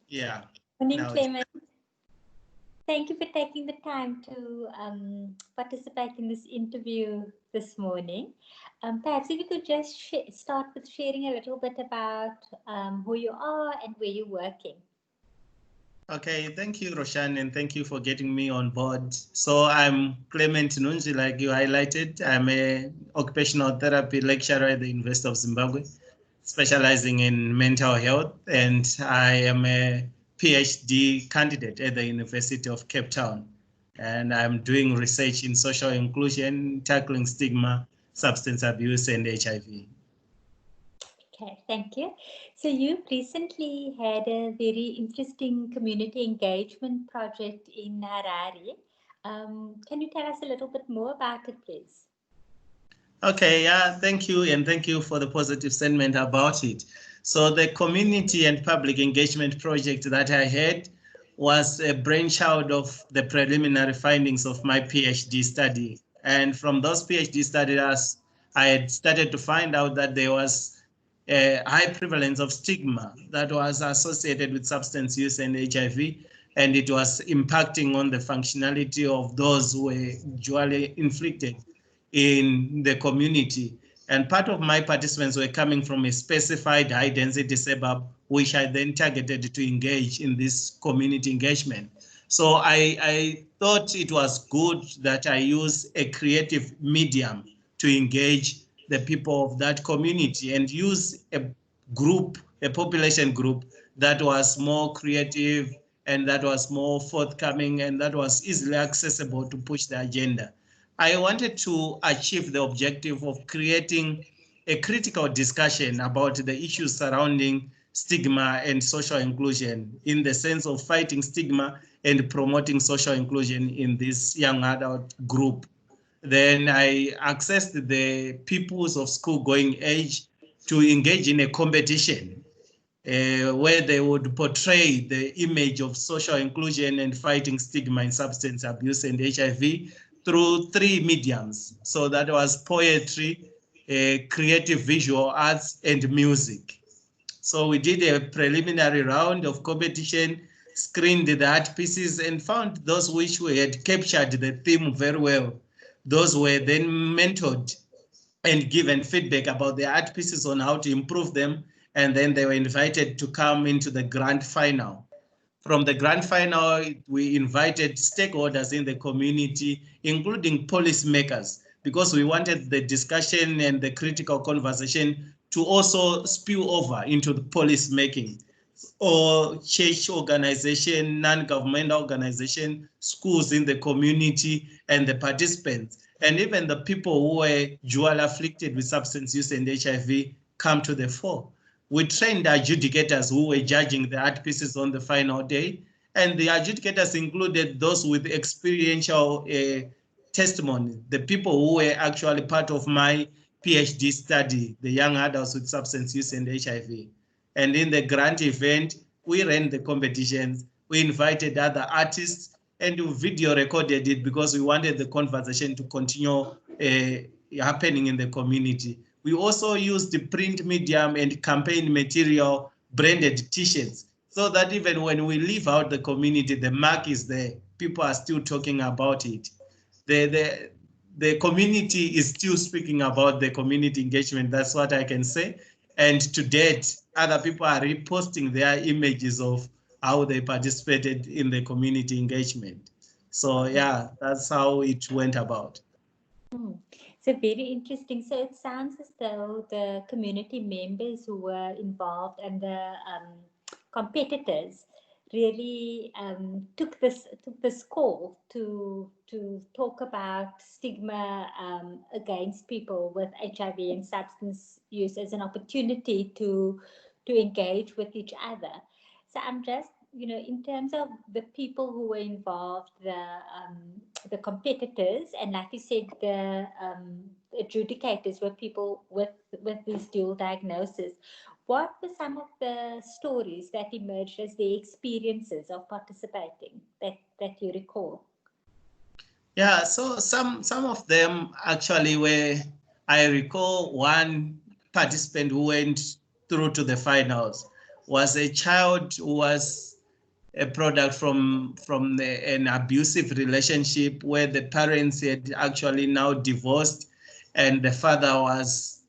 Yeah. Morning, Now, Clement. Thank you for taking the time to participate in this interview this morning. Perhaps if you could just start with sharing a little bit about who you are and where you're working. okay. Thank you, Roshan, and thank you for getting me on board. So I'm Clement Nunzi, like you highlighted. I'm a occupational therapy lecturer at the University of Zimbabwe, specializing in mental health, and I am a PhD candidate at the University of Cape Town. And I'm doing research in social inclusion, tackling stigma, substance abuse, and HIV. Okay, thank you. So you recently had a very interesting community engagement project in Harare. Can you tell us a little bit more about it, please? Okay, yeah, thank you, and thank you for the positive sentiment about it. So the community and public engagement project that I had was a brainchild of the preliminary findings of my PhD study. And from those PhD studies, I had started to find out that there was a high prevalence of stigma that was associated with substance use and HIV, and it was impacting on the functionality of those who were dually inflicted in the community. And part of my participants were coming from a specified high density suburb, which I then targeted to engage in this community engagement. So I thought it was good that I use a creative medium to engage the people of that community and use a group, a population group that was more creative and that was more forthcoming and that was easily accessible to push the agenda. I wanted to achieve the objective of creating a critical discussion about the issues surrounding stigma and social inclusion in the sense of fighting stigma and promoting social inclusion in this young adult group. Then I accessed the pupils of school going age to engage in a competition where they would portray the image of social inclusion and fighting stigma in substance abuse and HIV through three mediums. So that was poetry, creative visual arts, and music. So we did a preliminary round of competition, screened the art pieces, and found those which we had captured the theme very well. Those were then mentored and given feedback about the art pieces on how to improve them. And then they were invited to come into the grand final. From the grand final, we invited stakeholders in the community, including policymakers, because we wanted the discussion and the critical conversation to also spill over into the policy making, or church organization, non-governmental organization, schools in the community, and the participants, and even the people who were dual afflicted with substance use and HIV come to the fore. We trained adjudicators who were judging the art pieces on the final day, and the adjudicators included those with experiential testimony, the people who were actually part of my PhD study, the young adults with substance use and HIV. And in the grant event, we ran the competitions. We invited other artists and we video recorded it because we wanted the conversation to continue happening in the community. We also used the print medium and campaign material branded t-shirts so that even when we leave out the community, the mark is there. People are still talking about it. The community is still speaking about the community engagement. That's what I can say. And to date, other people are reposting their images of how they participated in the community engagement. So yeah, that's how it went about. Hmm. So very interesting. So it sounds as though the community members who were involved and the competitors really took this call to talk about stigma against people with HIV and substance use as an opportunity to engage with each other. So I'm just, in terms of the people who were involved, the competitors, and like you said, the adjudicators were people with these dual diagnoses. What were some of the stories that emerged as the experiences of participating that you recall? Yeah, so some of them actually were, I recall one participant who went through to the finals was a child who was a product from an abusive relationship where the parents had actually now divorced and the father was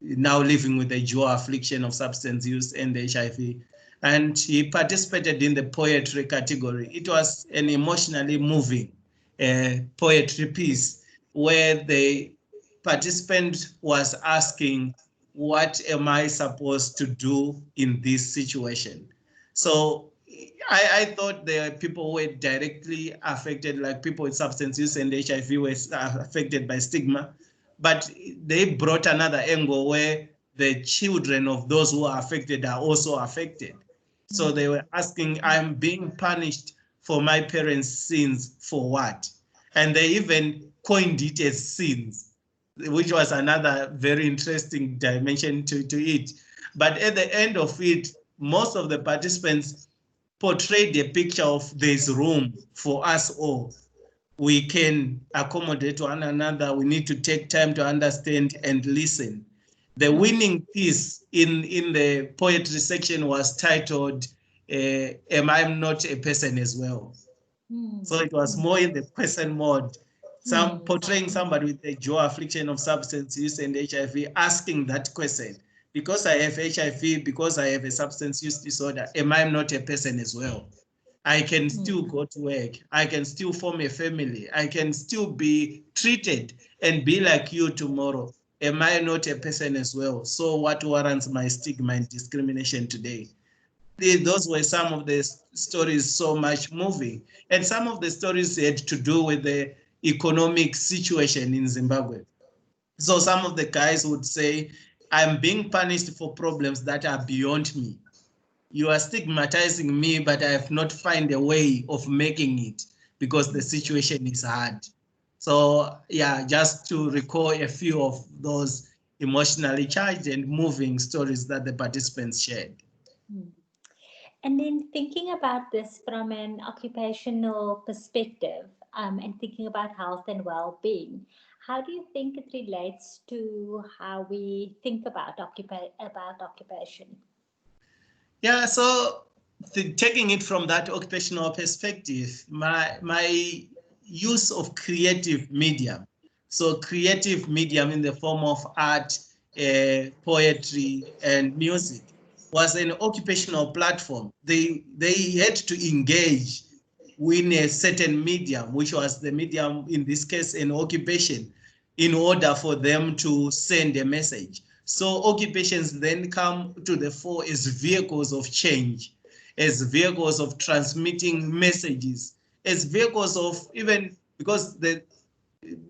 now living with a dual affliction of substance use and HIV. And he participated in the poetry category. It was an emotionally moving poetry piece where the participant was asking, what am I supposed to do in this situation? So I thought the people were directly affected, like people with substance use and HIV were affected by stigma, but they brought another angle where the children of those who are affected are also affected. So they were asking, I'm being punished for my parents' sins for what? And they even coined it as sins, which was another very interesting dimension to it. But at the end of it, most of the participants portrayed a picture of there's room for us all. We can accommodate one another. We need to take time to understand and listen. The winning piece in the poetry section was titled, Am I Not a Person as Well? So it was more in the question mode, portraying somebody with a dual affliction of substance use and HIV, asking that question. Because I have HIV, because I have a substance use disorder, am I not a person as well? I can still go to work. I can still form a family. I can still be treated and be like you tomorrow. Am I not a person as well? So what warrants my stigma and discrimination today? Those were some of the stories so much moving. And some of the stories had to do with the economic situation in Zimbabwe. So some of the guys would say, I'm being punished for problems that are beyond me. You are stigmatizing me, but I have not found a way of making it because the situation is hard. So yeah, just to recall a few of those emotionally charged and moving stories that the participants shared. And then thinking about this from an occupational perspective, and thinking about health and well-being, how do you think it relates to how we think about occupation? Yeah, so taking it from that occupational perspective, my use of creative medium, so creative medium in the form of art, poetry, and music, was an occupational platform. They had to engage in a certain medium, which was the medium, in this case, an occupation, in order for them to send a message. So occupations then come to the fore as vehicles of change, as vehicles of transmitting messages, as vehicles of even, because the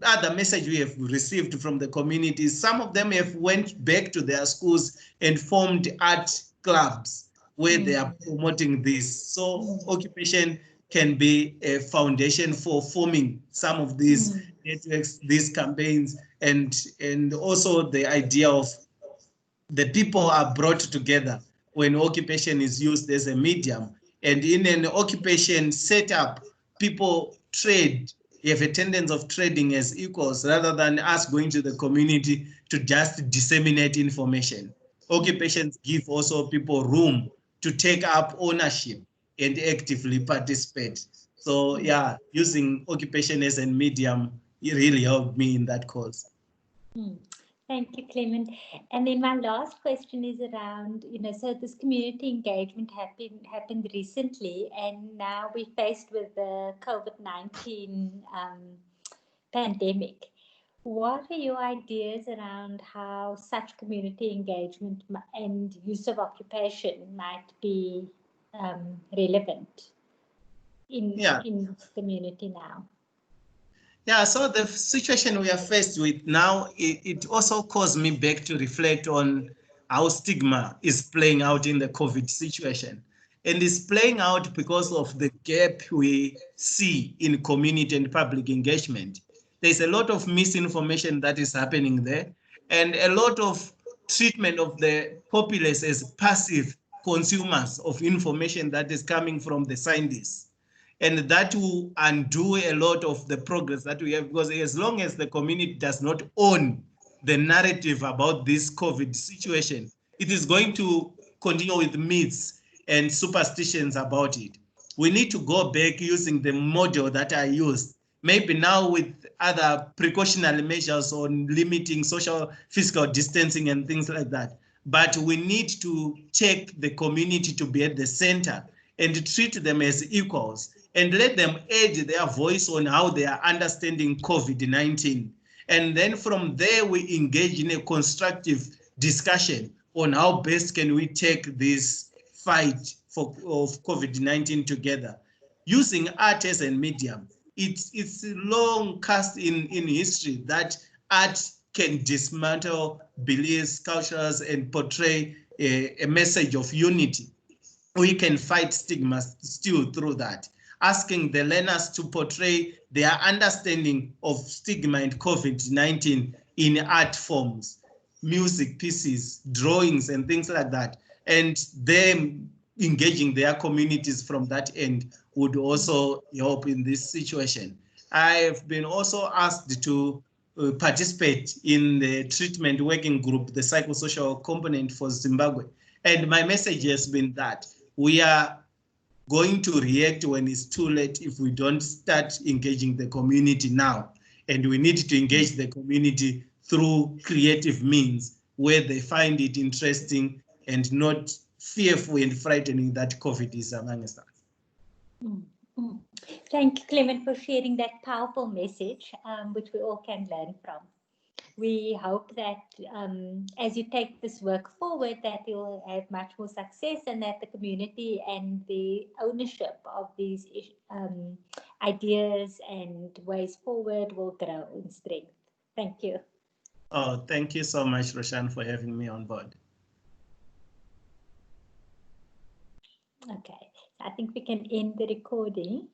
other message we have received from the communities, some of them have went back to their schools and formed art clubs where they are promoting this. So occupation can be a foundation for forming some of these networks, these campaigns, and also the idea of the people are brought together when occupation is used as a medium. And in an occupation setup, people trade, you have a tendency of trading as equals rather than us going to the community to just disseminate information. Occupations give also people room to take up ownership and actively participate. So yeah, using occupation as a medium, it really helped me in that cause. Thank you, Clement. And then my last question is around, so this community engagement happened recently, and now we're faced with the COVID-19 pandemic. What are your ideas around how such community engagement and use of occupation might be relevant in this community now? Yeah, so the situation we are faced with now, it also caused me back to reflect on how stigma is playing out in the COVID situation. And it's playing out because of the gap we see in community and public engagement. There's a lot of misinformation that is happening there, and a lot of treatment of the populace as passive consumers of information that is coming from the scientists. And that will undo a lot of the progress that we have, because as long as the community does not own the narrative about this COVID situation, it is going to continue with myths and superstitions about it. we need to go back using the model that I used. Maybe now with other precautionary measures on limiting social physical distancing and things like that. But we need to take the community to be at the center and treat them as equals and let them add their voice on how they are understanding COVID-19. And then from there, we engage in a constructive discussion on how best can we take this fight of COVID-19 together. Using art as a medium, it's long cast in history that art can dismantle beliefs, cultures, and portray a message of unity. We can fight stigma still through that, asking the learners to portray their understanding of stigma and COVID-19 in art forms, music pieces, drawings, and things like that. And them engaging their communities from that end would also help in this situation. I've been also asked to participate in the treatment working group, the psychosocial component for Zimbabwe. And my message has been that we are going to react when it's too late if we don't start engaging the community now. And we need to engage the community through creative means where they find it interesting and not fearful and frightening that COVID is amongst us. Thank you, Clement, for sharing that powerful message, which we all can learn from. We hope that as you take this work forward, that you'll have much more success and that the community and the ownership of these ideas and ways forward will grow in strength. Thank you. Oh, thank you so much, Roshan, for having me on board. Okay, I think we can end the recording.